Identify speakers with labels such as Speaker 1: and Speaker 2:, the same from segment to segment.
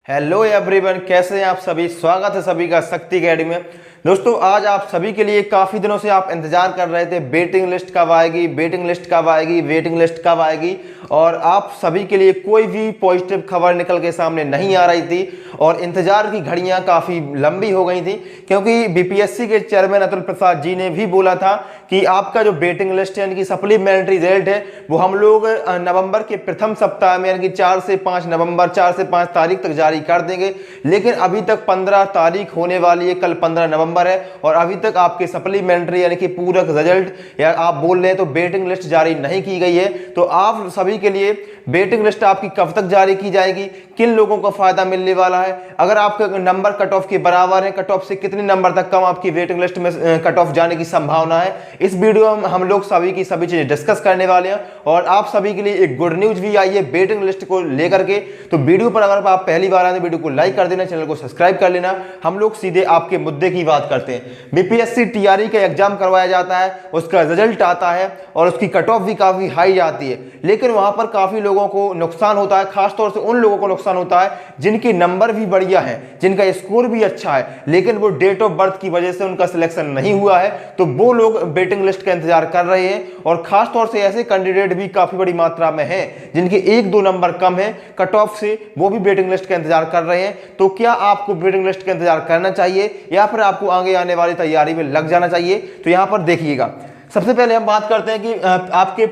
Speaker 1: Hello everyone, कैसे हैं आप सभी। स्वागत है सभी का शक्ति अकेडमी में। दोस्तों, आज आप सभी के लिए काफ़ी दिनों से आप इंतजार कर रहे थे, वेटिंग लिस्ट कब आएगी, वेटिंग लिस्ट कब आएगी, वेटिंग लिस्ट कब आएगी, और आप सभी के लिए कोई भी पॉजिटिव खबर निकल के सामने नहीं आ रही थी और इंतजार की घड़ियां काफ़ी लंबी हो गई थी, क्योंकि बीपीएससी के चेयरमैन अतुल प्रसाद जी ने भी बोला था कि आपका जो वेटिंग लिस्ट है यानी कि सप्लीमेंट्री रिजल्ट है वो हम लोग नवंबर के प्रथम सप्ताह में यानी कि 4 से 5 तारीख तक जारी कर देंगे। लेकिन अभी तक 15 तारीख होने वाली है, कल 15 नवंबर है और अभी तक आपके सप्लीमेंट्री यानी कि पूरक रिजल्ट या आप बोल रहे हैं तो वेटिंग लिस्ट जारी नहीं की गई है। तो आप सभी के लिए वेटिंग लिस्ट आपकी कब तक जारी की जाएगी, किन लोगों को फायदा मिलने वाला है, अगर आपके नंबर कट ऑफ के बराबर है, कट ऑफ से कितने नंबर तक कम आपकी वेटिंग लिस्ट में कट ऑफ जाने की संभावना है, इस वीडियो में हम लोग सभी की सभी चीजें डिस्कस करने वाले हैं। और आप सभी के लिए एक गुड न्यूज भी आई है वेटिंग लिस्ट को लेकर के। तो वीडियो पर अगर आप पहली बार आए तो वीडियो को लाइक कर देना, चैनल को सब्सक्राइब कर लेना। हम लोग सीधे आपके मुद्दे की बात करते हैं। बीपीएससी टीआरई का एग्जाम करवाया जाता है, उसका रिजल्ट आता है और उसकी कट ऑफ भी काफी हाई जाती है, लेकिन वहां पर काफी लोगों को नुकसान होता है। खासतौर से उन लोगों को नुकसान होता है जिनके नंबर भी बढ़िया है, जिनका स्कोर भी अच्छा है, लेकिन वो डेट ऑफ बर्थ की वजह से उनका सिलेक्शन नहीं हुआ है। तो वो लोग वेटिंग लिस्ट का इंतजार कर रहे हैं और खासतौर से ऐसे कैंडिडेट भी काफी बड़ी मात्रा में हैं जिनके 1-2 नंबर कम है कट ऑफ से, वो भी वेटिंग लिस्ट का इंतजार कर रहे हैं। तो क्या आपको वेटिंग लिस्ट का इंतजार करना चाहिए या फिर आपको आगे आने वाली तैयारी में लग जाना चाहिए? तो यहां पर देखिएगा, सबसे पहले हम बात करते हैं कि आपके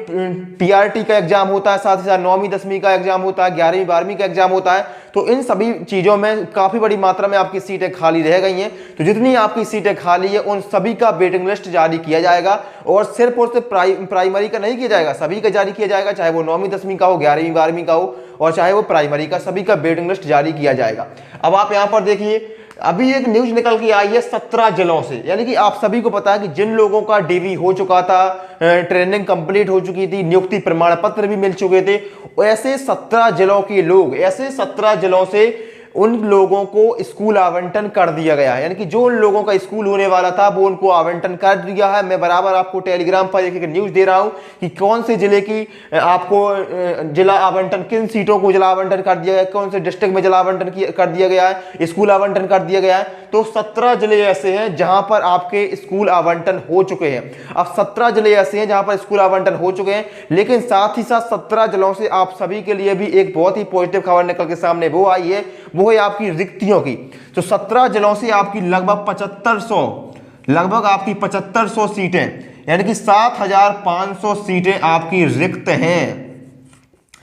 Speaker 1: टीआरटी का एग्जाम होता है, साथ ही साथ 9वीं 10वीं का एग्जाम होता है, 11वीं 12वीं का एग्जाम होता है। तो इन सभी चीजों में काफी बड़ी मात्रा में आपकी सीटें खाली रह गई हैं। तो जितनी आपकी सीटें खाली है उन सभी का वेटिंग लिस्ट जारी किया जाएगा और सिर्फ प्राइमरी का नहीं किया जाएगा, सभी का जारी किया जाएगा, चाहे वो 9वीं 10वीं का हो, 11वीं 12वीं का हो और चाहे वो प्राइमरी का, सभी का वेटिंग लिस्ट जारी किया जाएगा। अब आप यहां पर देखिए, अभी एक न्यूज निकल के आई है 17 जिलों से, यानी कि आप सभी को पता है कि जिन लोगों का डीवी हो चुका था, ट्रेनिंग कंप्लीट हो चुकी थी, नियुक्ति प्रमाण पत्र भी मिल चुके थे, ऐसे 17 जिलों के लोग, ऐसे 17 जिलों से उन लोगों को स्कूल आवंटन कर दिया गया है। यानी कि जो उन लोगों का स्कूल होने वाला था वो उनको आवंटन कर दिया है। मैं बराबर आपको टेलीग्राम पर एक न्यूज दे रहा हूं कि कौन से जिले की आपको जिला आवंटन, किन सीटों को जिला आवंटन कर दिया गया है, कौन से डिस्ट्रिक्ट में जिला आवंटन कर दिया गया है, स्कूल आवंटन कर दिया गया है। तो 17 जिले ऐसे हैं जहां पर आपके स्कूल आवंटन हो चुके हैं। अब 17 जिले ऐसे हैं जहां पर स्कूल आवंटन हो चुके हैं, लेकिन साथ ही साथ 17 जिलों से आप सभी के लिए भी एक बहुत ही पॉजिटिव खबर निकल के सामने वो आई है, वो है आपकी रिक्तियों की। तो 17 जिलों से आपकी लगभग 7500 सीटें, यानी कि 7500 सीटें आपकी रिक्त हैं।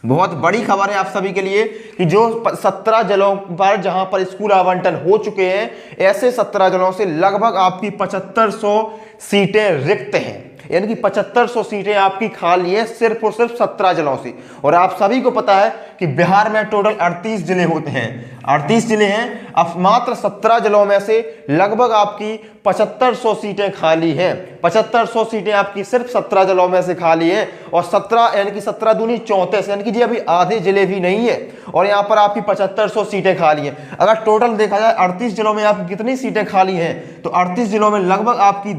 Speaker 1: बहुत बड़ी खबर है आप सभी के लिए कि जो 17 जिलों पर जहां पर स्कूल आवंटन हो चुके हैं, ऐसे 17 जिलों से लगभग आपकी 7500 सीटें रिक्त हैं, यानी कि 7500 सीटें आपकी खाली है सिर्फ और सिर्फ 17 जिलों से। और आप सभी को पता है कि बिहार में टोटल 38 जिले होते हैं, 38 जिले हैं। अब मात्र 17 जिलों में से लगभग आपकी 7500 सीटें खाली हैं। 7500 सीटें आपकी सिर्फ 17 जिलों में से खाली हैं और 17 यानी कि 17 दूनी 34, यानी कि जी अभी आधे जिले भी नहीं है और यहाँ पर आपकी 7500 सीटें खाली हैं। अगर टोटल देखा जाए 38 जिलों में आपकी कितनी सीटें खाली हैं, तो 38 जिलों में लगभग आपकी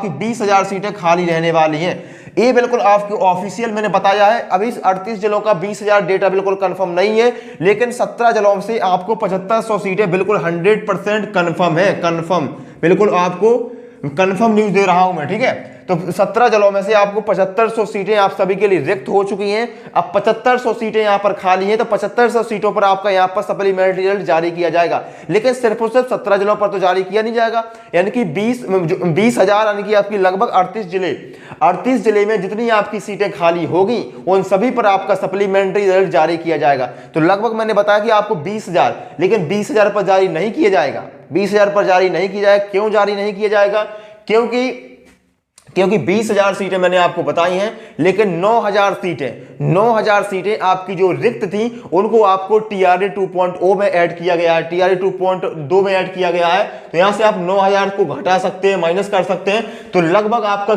Speaker 1: 20,000 सीटें खाली रहने वाली हैं। ये बिल्कुल आपको ऑफिशियल मैंने बताया है। अभी 38 जिलों का 20,000 डेटा बिल्कुल कंफर्म नहीं है, लेकिन 17 जिलों से आपको 7500 सीटें बिल्कुल 100% कंफर्म है। कंफर्म, बिल्कुल आपको कंफर्म न्यूज दे रहा हूं मैं, ठीक है। तो 17 जिलों में से आपको 7500 सीटें आप सभी के लिए रिक्त हो चुकी हैं। अब 7500 सीटें यहां पर खाली हैं, तो 7500 सीटों पर आपका यहां पर सप्लीमेंट्री रिजल्ट जारी किया जाएगा। लेकिन सिर्फ और सिर्फ 17 जिलों पर तो जारी किया नहीं जाएगा, यानी कि 20,000 यानी कि आपकी लगभग 38 जिले में जितनी आपकी सीटें खाली होगी उन सभी पर आपका सप्लीमेंट्री रिजल्ट जारी किया जाएगा। तो लगभग मैंने बताया कि आपको 20,000, लेकिन 20,000 पर जारी नहीं किया जाएगा। 20,000 पर जारी नहीं किया जाएगा। क्यों जारी नहीं किया जाएगा? क्योंकि 20,000 सीटें मैंने आपको बताई हैं, लेकिन 9,000 सीटें आपकी जो रिक्त थी उनको आपको टीआरई 2.0 में ऐड किया गया है, टीआरई 2.2 में ऐड किया गया है। तो यहां से आप 9,000 को घटा सकते हैं, माइनस कर सकते हैं। तो लगभग आपका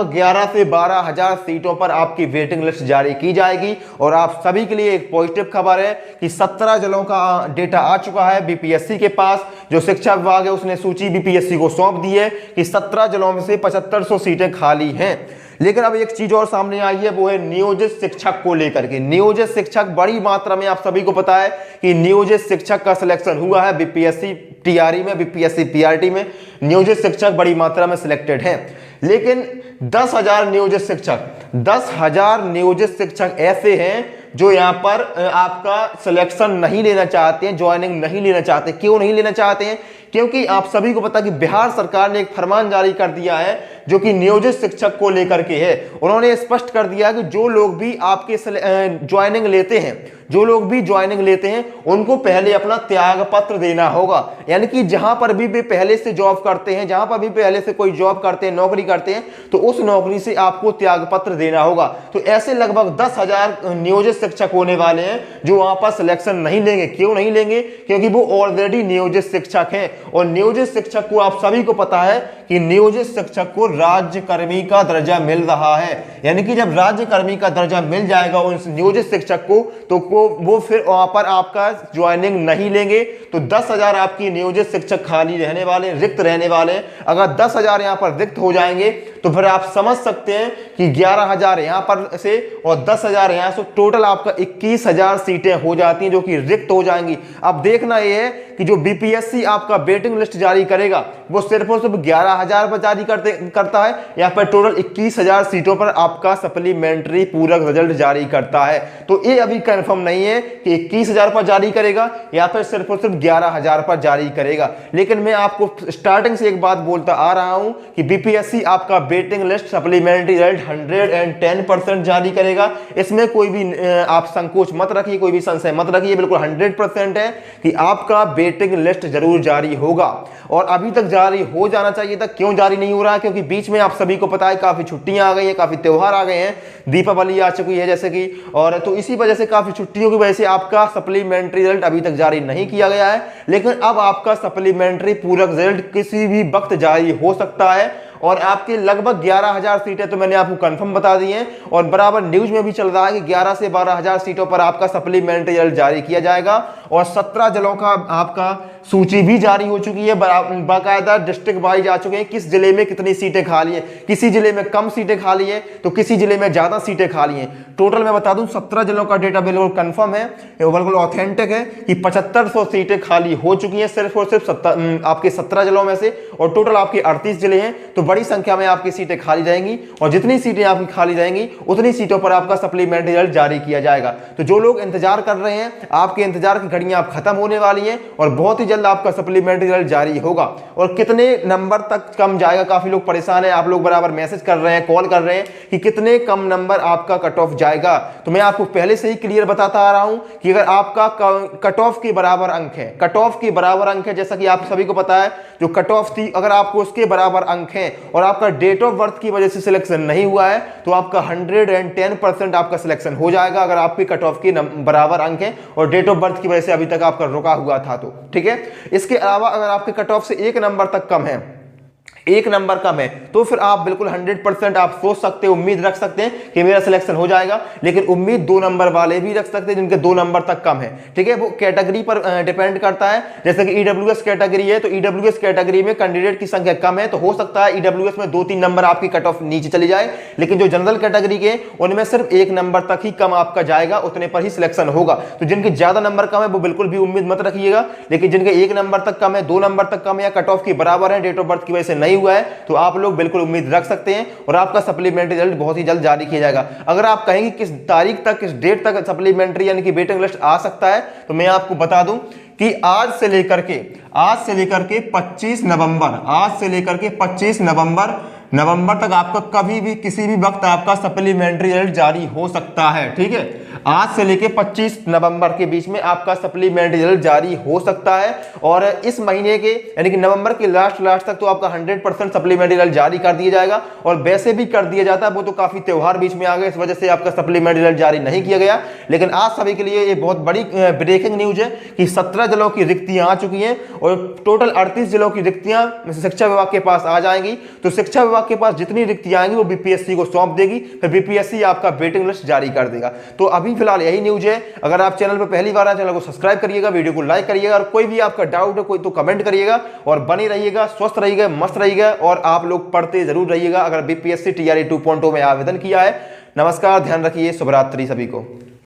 Speaker 1: 11 से 12,000 सीटों पर आपकी वेटिंग लिस्ट जारी की जाएगी। और आप सभी के लिए एक पॉजिटिव खबर है कि 17 जिलों का डेटा आ चुका है बीपीएससी के पास। जो शिक्षा विभाग है उसने सूची बीपीएससी को सौंप दी है कि 17 जिलों में से 7500 सीटें खाली हैं। लेकिन अब एक चीज और सामने आई है, वो है नियोजित शिक्षक को लेकर के। नियोजित शिक्षक बड़ी मात्रा में, आप सभी को पता है कि नियोजित शिक्षक का सिलेक्शन हुआ है बीपीएससी टीआरई में, बीपीएससी पीआरटी में नियोजित शिक्षक बड़ी मात्रा में सिलेक्टेड हैं। लेकिन 10,000 नियोजित शिक्षक, 10,000 नियोजित शिक्षक ऐसे हैं जो यहाँ पर आपका सिलेक्शन नहीं लेना चाहते हैं, ज्वाइनिंग नहीं लेना चाहते। क्यों नहीं लेना चाहते हैं? क्योंकि आप सभी को पता कि बिहार सरकार ने एक फरमान जारी कर दिया है जो कि नियोजित शिक्षक को लेकर के है। उन्होंने स्पष्ट कर दिया कि जो लोग भी आपके ज्वाइनिंग लेते हैं, जो लोग भी ज्वाइनिंग लेते हैं, उनको पहले अपना त्याग पत्र देना होगा। यानी कि जहां पर भी वे पहले से जॉब करते हैं, जहां पर भी पहले से कोई जॉब करते हैं, नौकरी करते हैं, तो उस नौकरी से आपको त्याग पत्र देना होगा। तो ऐसे लगभग 10,000 नियोजित शिक्षक होने वाले हैं जो वहां पर सिलेक्शन नहीं लेंगे। क्यों नहीं लेंगे? क्योंकि वो ऑलरेडी नियोजित शिक्षक हैं। और नियोजित शिक्षक को आप सभी को पता है कि नियोजित शिक्षक को राज्य कर्मी का दर्जा मिल रहा है। यानी कि जब राज्य कर्मी का दर्जा मिल जाएगा उस नियोजित शिक्षक को, तो वो फिर वहां पर आपका ज्वाइनिंग नहीं लेंगे। तो 10,000 आपकी नियोजित शिक्षक खाली रहने वाले, रिक्त रहने वाले। अगर 10,000 यहां पर रिक्त हो जाएंगे तो फिर आप समझ सकते हैं कि 11,000 यहां पर से और 10,000 यहां से, टोटल आपका 21,000 सीटें हो जाती हैं जो कि रिक्त हो जाएंगी। अब देखना यह है कि जो बीपीएससी आपका वेटिंग लिस्ट जारी करेगा वो सिर्फ और सिर्फ 11,000 पर जारी करता है, या पर टोटल 21,000 सीटों पर आपका सप्लीमेंट्री पूरक रिजल्ट जारी करता है। तो ये अभी कंफर्म नहीं है कि 21,000 पर जारी करेगा या फिर सिर्फ और सिर्फ 11,000 पर जारी करेगा। लेकिन मैं आपको स्टार्टिंग से एक बात बोलता आ रहा हूं कि बीपीएससी आपका वेटिंग लिस्ट सप्लीमेंट्री रिजल्ट 110% जारी करेगा। इसमें कोई भी आप संकोच मत रखिए, कोई भी संशय मत रखिए, बिल्कुल 100% है कि आपका वेटिंग लिस्ट जरूर जारी होगा। और अभी तक जारी हो जाना चाहिए था। क्यों जारी नहीं हो रहा है? क्योंकि बीच में आप सभी को पता है काफी छुट्टियां आ गई हैं, काफी त्योहार आ गए हैं, दीपावली आ चुकी है जैसे कि, और तो इसी वजह से काफी छुट्टियों की वजह से आपका सप्लीमेंट्री रिजल्ट अभी तक जारी नहीं किया गया है। लेकिन अब आपका सप्लीमेंट्री पूरक रिजल्ट किसी भी वक्त जारी हो सकता है। और आपके लगभग 11,000 सीटें तो मैंने आपको कंफर्म बता दी हैं, और बराबर न्यूज में भी चल रहा है कि 11 से 12,000 सीटों पर आपका सप्लीमेंट्री रिजल्ट जारी किया जाएगा। और 17 जिलों का आपका सूची भी जारी हो चुकी है, बाकायदा डिस्ट्रिक्ट वाइज आ चुके हैं, किस जिले में कितनी सीटें खाली है। किसी जिले में कम सीटें खाली है तो किसी जिले में ज्यादा सीटें खाली हैं। टोटल मैं बता दूं 17 जिलों का डेटा बिल्कुल कंफर्म है, बिल्कुल ऑथेंटिक है कि 7500 सीटें खाली हो चुकी हैं सिर्फ और सिर्फ आपके 17 जिलों में से। और टोटल आपके 38 जिले हैं, तो बड़ी संख्या में आपकी सीटें खाली रहेंगी। और जितनी सीटें आपकी खाली रहेंगी उतनी सीटों पर आपका सप्लीमेंट्री रिजल्ट जारी किया जाएगा। तो जो लोग इंतजार कर रहे हैं, आपके इंतजार की घड़ियां आप खत्म होने वाली हैं और बहुत ही जल्द आपका सप्लीमेंट्री रिजल्ट जारी होगा। और कितने नंबर तक कम जाएगा, काफी लोग परेशान हैं, आप लोग बराबर मैसेज कर रहे हैं, कॉल कर रहे हैं कि कितने कम नंबर आपका कट ऑफ जाएगा। तो मैं आपको पहले से ही क्लियर बताता आ रहा हूं कि अगर आपका कट ऑफ के बराबर अंक है, कट ऑफ के बराबर अंक है, जैसा कि आप सभी को पता है जो कट ऑफ थी, अगर आपको उसके बराबर अंक है और आपका डेट ऑफ बर्थ की वजह से सिलेक्शन नहीं हुआ है तो आपका 110% आपका सिलेक्शन हो जाएगा, अगर आपके कट ऑफ के बराबर अंक है और डेट ऑफ बर्थ की वजह से अभी तक आपका रुका हुआ था तो। ठीक है, इसके अलावा अगर आपके कट ऑफ से 1 नंबर तक कम है, 1 नंबर कम है, तो फिर आप बिल्कुल 100% आप सोच सकते हैं, उम्मीद रख सकते हैं कि मेरा सिलेक्शन हो जाएगा। लेकिन उम्मीद 2 नंबर वाले भी रख सकते हैं जिनके 2 नंबर तक कम है। ठीक है, वो कैटेगरी पर डिपेंड करता है। जैसे कि ईडब्ल्यूएस कैटेगरी है तो ईडब्ल्यूएस कैटेगरी में कैंडिडेट की संख्या कम है, तो हो सकता है ईडब्ल्यूएस में 2-3 नंबर आपकी कट ऑफ नीचे चली जाए। लेकिन जो जनरल कैटेगरी के उनमें सिर्फ 1 नंबर तक ही कम आपका जाएगा, उतने पर ही सिलेक्शन होगा। तो जिनके ज्यादा नंबर कम है वो बिल्कुल भी उम्मीद मत रखिएगा। लेकिन जिनके 1 नंबर तक कम है, 2 नंबर तक कम है, या कट ऑफ के बराबर है, डेट ऑफ बर्थ की वजह से नहीं हुआ है, तो आप लोग बिल्कुल उम्मीद रख सकते हैं और आपका सप्लीमेंट्री रिजल्ट बहुत ही जल्द जारी किया जाएगा। अगर आप कहेंगे किस तारीख तक, किस डेट तक सप्लीमेंट्री यानी कि वेटिंग लिस्ट आ सकता है, तो मैं आपको बता दूं कि आज से लेकर के 25 नवंबर, आज से लेकर के 25 नवंबर तक आपका कभी भी किसी भी वक्त आपका सप्लीमेंट्री रिजल्ट जारी हो सकता है। ठीक है, आज से लेके 25 नवंबर के बीच में आपका सप्लीमेंट्री रिजल्ट जारी हो सकता है। और इस महीने के यानी कि नवंबर के लास्ट तक तो आपका 100% सप्लीमेंट्री रिजल्ट जारी कर दिया जाएगा। और वैसे भी कर दिया जाता है, वो तो काफी त्योहार बीच में आ गए, इस वजह से आपका सप्लीमेंट्री रिजल्ट जारी नहीं किया गया। लेकिन आज सभी के लिए ये बहुत बड़ी ब्रेकिंग न्यूज है कि 17 जिलों की रिक्तियां आ चुकी हैं और टोटल 38 जिलों की रिक्तियां शिक्षा विभाग के पास आ जाएंगी। तो शिक्षा विभाग आपके पास जितनी रिक्तियां आएंगी वो बीपीएससी को सौंप देगी, फिर बीपीएससी आपका वेटिंग लिस्ट जारी कर देगा। तो अभी फिलहाल यही न्यूज है। अगर आप चैनल पर पहली बार आए, चैनल को सब्सक्राइब करिएगा, वीडियो को लाइक करिएगा, और कोई भी आपका डाउट है कोई तो कमेंट करिएगा, और बने रहिएगा, स्वस्थ रहिएगा, मस्त रहिएगा, और आप लोग पढ़ते जरूर रहिएगा अगर बीपीएससी टीआरई 2.0 में आवेदन किया है। नमस्कार, ध्यान रखिए, शुभ रात्रि सभी को।